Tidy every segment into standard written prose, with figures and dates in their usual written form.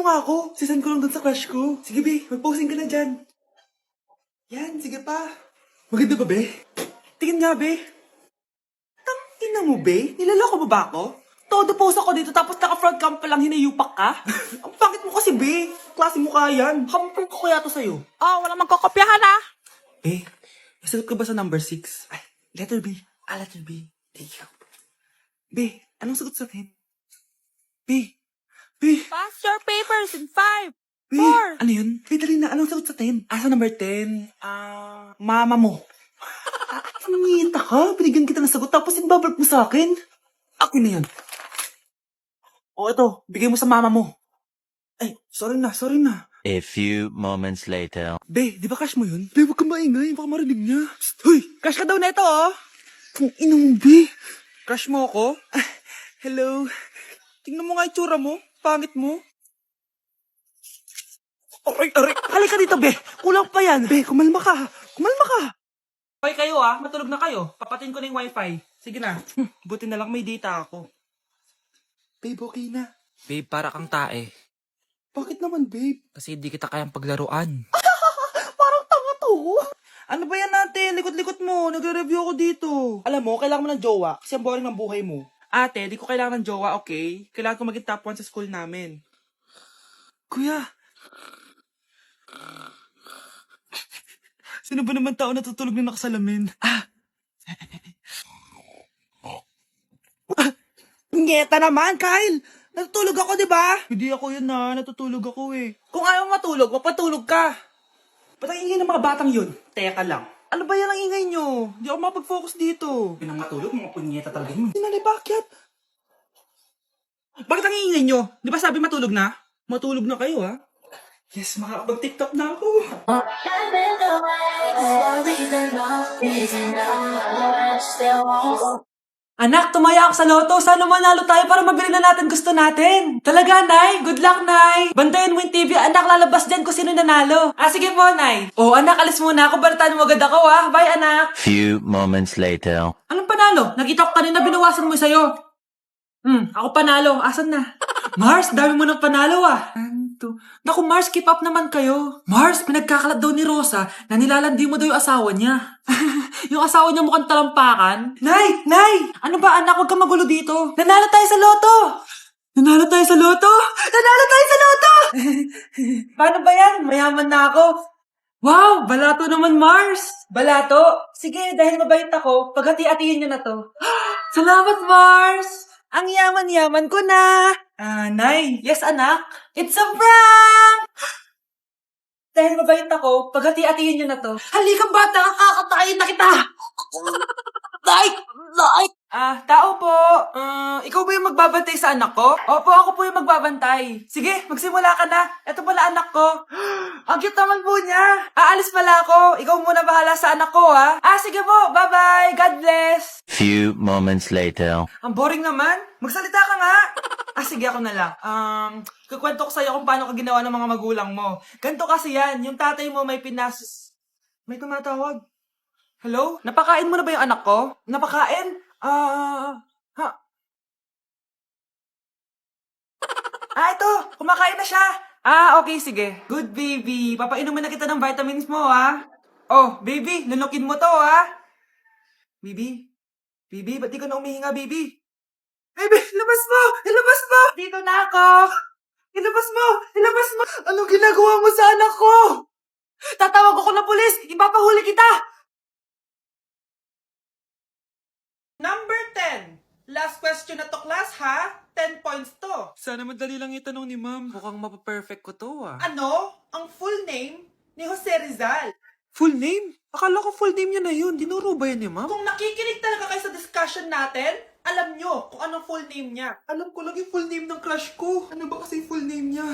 mo nga ako. Sisend ko lang dun sa crush ko. Sige, be. Mag-posing ka na dyan. Yan, sige pa. Maganda ba, be? Tingin nga, be. Tangina mo, be? Nilaloko mo ba ako? Todo post ako dito tapos naka-front cam pa lang hinayupak ka? Ang pangit mo kasi, be. Klase mo kaya yan. Hampung ko kaya to sa'yo. Walang magkokopyahan ah. Be, nasagot ka ba sa number 6? Ay, letter B. Letter B. Thank you. Be, anong sagot sa 10? B. Pass your papers in 5, B. 4. Ano yun? Be, dali na. Anong sagot sa 10? Sa number 10? Mama mo. Nangita ka? Binigyan kita ng sagot tapos inbabalik mo sa akin? Ako na yan. O, ito. Bigay mo sa mama mo. Ay, sorry na. A few moments later. Be, di ba crush mo yun? Be, huwag kang maingay. Baka marinig niya. Psst, hoy! Crush ka daw na ito oh. Kung ina mo, Be. Crush mo ako? Hello. Tingnan mo nga itsura mo. Pangit mo. Aray. Halika dito, Be. Kulang pa yan. Be, kumalma ka. Okay kayo ah. Matulog na kayo. Papatin ko na yung wifi. Sige na. Buti na lang may data ako. Babe, okay na. Babe, para kang tae. Bakit naman, babe? Kasi hindi kita kayang paglaruan. Parang tanga to. Ano ba yan natin? Likot-likot mo. Nagre-review ako dito. Alam mo, kailangan mo ng jowa kasi ang boring ng buhay mo. Ate, di ko kailangan ng jowa, okay? Kailangan ko maging top 1 sa school namin. Kuya. Sino ba naman tao natutulog na nakasalamin? Ngeta naman, Kyle. Natutulog ako, di ba? Hindi ako yun na. Natutulog ako eh. Kung ayaw matulog, magpatulog ka. Ba't ang ingay ng mga batang yun? Teka lang. Ano ba yan ang ingay nyo? Hindi ako makapag-focus dito. Pinang matulog, mga punyeta talaga yun. Sinali, bakit? Bakit ang ingay nyo? Di ba sabi matulog na? Matulog na kayo ha? Yes, makakapag-tiktok na ako. Anak, tumaya ako sa loto. Sana manalo tayo para mabili na natin gusto natin. Talaga, Nay? Good luck, Nay. Bantayan mo yung TV. Anak, lalabas dyan kung sino nanalo. Sige po, Nay. Anak, alis muna ako. Balitaan mo agad ako, Bye, anak. Few moments later. Anong panalo? Nakita ko kanina binawasan mo sa'yo. Ako panalo. Asan na? Mars, dami mo ng panalo, Naku, Mars, keep up naman kayo. Mars, pinagkakalat daw ni Rosa na nilalandi mo daw yung asawa niya. Yung asawa niya mukhang talampakan. Nay! Ano ba, anak? Huwag kang magulo dito. Nanalo tayo sa loto! Nanalo tayo sa loto! Paano ba yan? Mayaman na ako. Wow! Balato naman, Mars! Balato? Sige, dahil mabait ako, paghati-hatiin niyo na to. Salamat, Mars! Ang yaman-yaman ko na! Nay? Yes, anak? It's a prank! Dahil mabait ako, paghati-hatiin niyo na to. Halika, bata! Kakatayin na kita! Nay! Tao po. Ikaw ba yung magbabantay sa anak ko? Opo, ako po yung magbabantay. Sige, magsimula ka na. Ito pala anak ko. Ang cute naman po niya. Aalis pala ako. Ikaw muna bahala sa anak ko, ha? Sige po. Bye-bye. God bless. Few moments later. Ang boring naman. Magsalita ka nga. Sige, ako na lang. Kukwento ko sa'yo kung paano ka ginawa ng mga magulang mo. Ganto kasi yan. Yung tatay mo may May tumatawag. Hello? Napakain mo na ba yung anak ko? Napakain? Ito! Kumakain na siya! Okay, sige. Good, baby. Papainumin na kita ng vitamins mo, ha? Oh, baby, lunukin mo to, ha? Baby? Baby, ba't di ka na umihinga, baby? Baby, ilabas mo! Ilabas mo! Dito na ako! Ilabas mo! Ilabas mo! Anong ginagawa mo sa anak ko? Tatawag ako ng pulis! Ipapahuli kita! Number 10. Last question na to, class, ha? 10 points to. Sana madali lang itanong ni ma'am. Mukhang mapaperfect ko to, Ano? Ang full name ni Jose Rizal. Full name? Akala ko full name niya na yun. Dinuro ba yan ni ma'am? Kung nakikinig talaga kayo sa discussion natin, alam nyo kung anong full name niya. Alam ko lang yung full name ng crush ko. Ano ba kasi yung full name niya?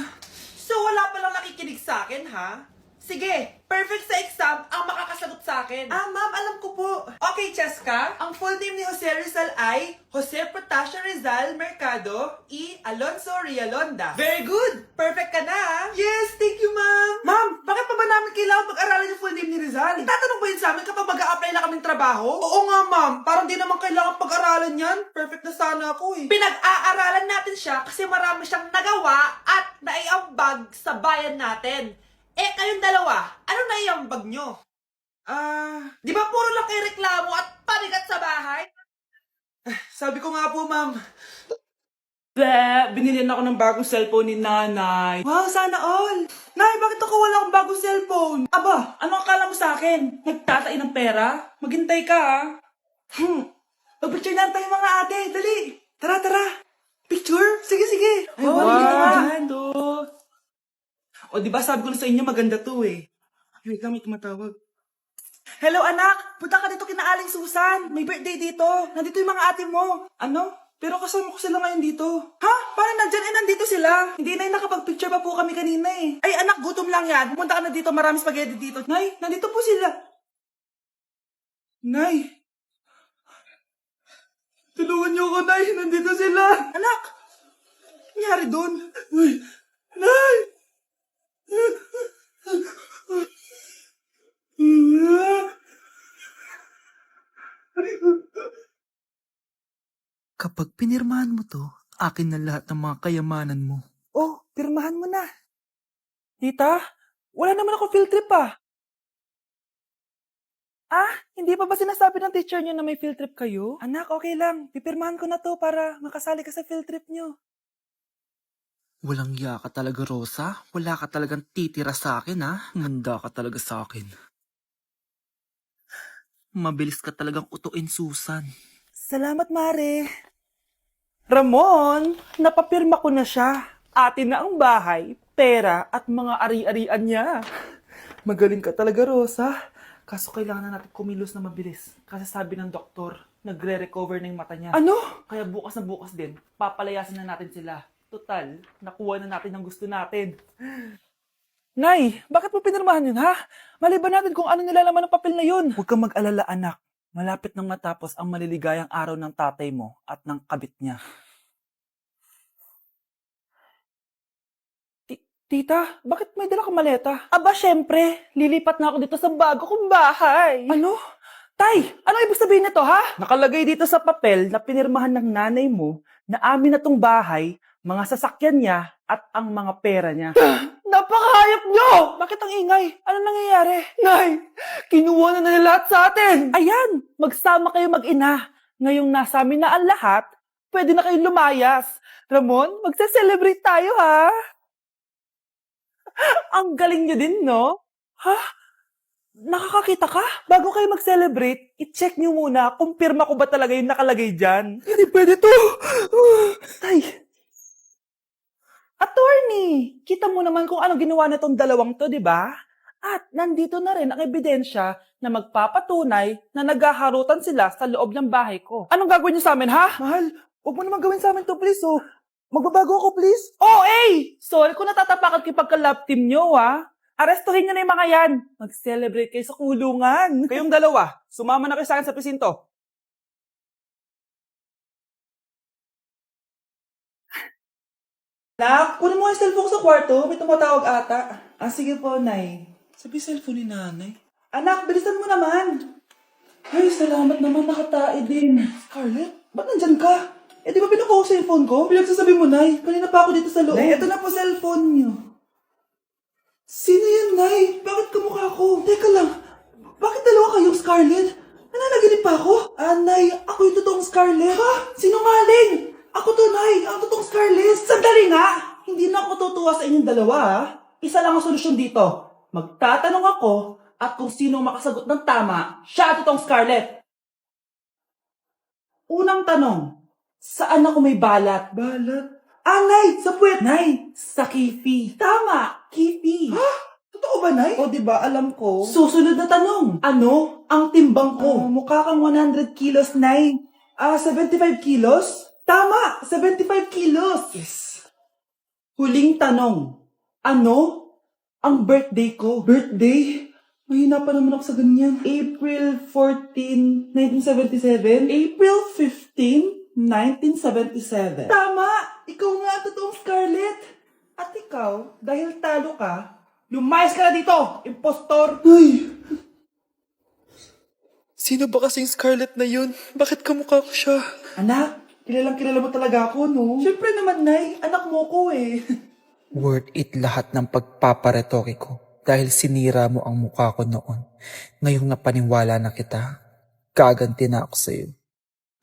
So wala palang nakikinig sa akin, ha? Sige, perfect sa exam ang makakasagot sa akin. Ma'am, alam ko po. Okay, Cheska, ang full name ni Jose Rizal ay Jose Protasio Rizal Mercado E. Alonso Rialonda. Very good! Perfect ka na, ha? Yes, thank you, ma'am. Ma'am, bakit pa ba namin kailangan pag-aralan yung full name ni Rizal? Itatanong ba yun sa amin kapag mag-a-apply na kaming trabaho? Oo nga, ma'am. Parang di naman kailangan pag-aralan yan. Perfect na sana ako eh. Pinag-aaralan natin siya kasi marami siyang nagawa at naiambag ambag sa bayan natin. Eh, kayong dalawa, ano na yung ambag nyo? Di ba puro lang kayo reklamo at panigat sa bahay? Sabi ko nga po, ma'am. Binilihan ako ng bagong cellphone ni nanay. Wow, sana all! Nay, bakit ako wala akong bagong cellphone? Aba, ano akala mo sa akin? Nagtatain ng pera? Maghintay ka, ha? Mag-picture na tayo mga ate. Dali! Tara, tara! Picture? Sige, sige! Ay, Oh, wow! wow. To. O, di ba sabi ko na sa inyo maganda to eh. Ay, wait lang, may tumatawag. Hello, anak! Punta ka dito kina Aling Susan. May birthday dito. Nandito yung mga ate mo. Ano? Pero kasama ko sila ngayon dito. Ha? Paano nandyan? Eh, nandito sila. Hindi na nakapag-picture pa po kami kanina eh. Ay, anak, gutom lang yan. Pumunta ka na dito. Marami spaghetti dito. Nay, nandito po sila. Nay. Tulungan niyo ako, Nay. Nandito sila. Anak! Ano nangyari doon? Uy, Nay! Kapag pinirmahan mo to, akin na lahat ng mga kayamanan mo. Oh, pirmahan mo na. Tita, wala naman ako field trip ah. Hindi pa ba sinasabi ng teacher niyo na may field trip kayo? Anak, okay lang. Pipirmahan ko na to para makasali ka sa field trip niyo. Walang ya ka talaga, Rosa. Wala ka talagang titira sa akin, ha? Manda ka talaga sa akin. Mabilis ka talagang utuin, Susan. Salamat, Mare. Ramon, napapirma ko na siya. Atin na ang bahay, pera at mga ari-arian niya. Magaling ka talaga, Rosa. Kaso kailangan na natin kumilos na mabilis. Kasi sabi ng doktor, nagre-recover na yung mata niya. Ano? Kaya bukas na bukas din, papalayasin na natin sila. Total, nakuha na natin ang gusto natin. Nay, bakit mo pinirmahan yun, ha? Maliban natin kung ano nilalaman ng papel na yun. Huwag kang mag-alala, anak. Malapit nang matapos ang maliligayang araw ng tatay mo at ng kabit niya. Tita, bakit may dala kang maleta? Aba, syempre. Lilipat na ako dito sa bago kong bahay. Ano? Tay, ano ibig sabihin nito, ha? Nakalagay dito sa papel na pinirmahan ng nanay mo na amin na tong bahay, mga sasakyan niya at ang mga pera niya. Napakahayop nyo! Bakit ang ingay? Ano nangyayari? Nay, kinuha na nila lahat sa atin! Ayan, magsama kayo mag-ina. Ngayong nasa amin na ang lahat, pwede na kayong lumayas. Ramon, magse-celebrate tayo, ha? Ang galing nyo din, no? Ha? Nakakakita ka? Bago kayo mag-celebrate, i-check nyo muna kung pirma ko ba talaga yung nakalagay dyan. Hindi pwede to! Tay! Attorney! Kita mo naman kung ano ginawa na tong dalawang to, di ba? At nandito na rin ang ebidensya na magpapatunay na naghaharutan sila sa loob ng bahay ko. Anong gagawin nyo sa amin, ha? Mahal, huwag mo naman gawin sa amin to, please, oh. Magbabago ako, please. Oh, sorry kung natatapakan kayo pagka-love team nyo, ha? Arestuhin nyo na yung mga yan. Mag-celebrate kayo sa kulungan. Kayong dalawa, sumama na kayo sa akin sa presinto. Nak, kunin mo yung cellphone ko sa kwarto. May tumatawag ata. Sige po, Nay. Sabi cellphone ni nanay. Anak, bilisan mo naman. Ay, salamat naman. Nakatae din. Scarlett, ba't nandyan ka? Eh, di ba pinukuha ko sa cellphone ko? Pinagsasabi mo, Nay. Kanina pa ako dito sa loob. Nay, ito na po cellphone niyo. Sino yan, Nay? Bakit kamukha ko? Teka lang. Bakit dalawa kayong Scarlett? Nananaginip pa ako? Nay, ako yung totoong Scarlett. Ha? Sinungaling! Ako to, Nay. Ang totoong Scarlett. Sandali nga! Hindi na ako tutuwa sa inyong dalawa, ha? Isa lang ang solusyon dito. Magtatanong ako at kung sino makasagot ng tama, siya ang totoong Scarlett. Unang tanong, saan ako may balat? Balat? Nay! Sa puwet! Nay! Sa kifi. Tama! Kifi. Ha? Totoo ba, Nay? O, diba? Alam ko. Susunod na tanong. Ano ang timbang ko? Mukha kang 100 kilos, Nay. 75 kilos? Tama! 75 kilos! Yes. Huling tanong. Ano ang birthday ko? Birthday? Mahina pa naman ako sa ganyan. April 14, 1977? April 15, 1977. Tama! Ikaw nga ang totoong Scarlett. At ikaw, dahil talo ka, lumayas ka na dito, impostor! Ay! Sino ba kasing Scarlett na yun? Bakit kamukha ko siya? Anak, kilala mo talaga ako, no? Siyempre naman, Nay. Anak mo ko eh. Worth it lahat ng pagpaparetoke ko dahil sinira mo ang mukha ko noon. Ngayong napaniwala na kita, gaganti na ako sa'yo.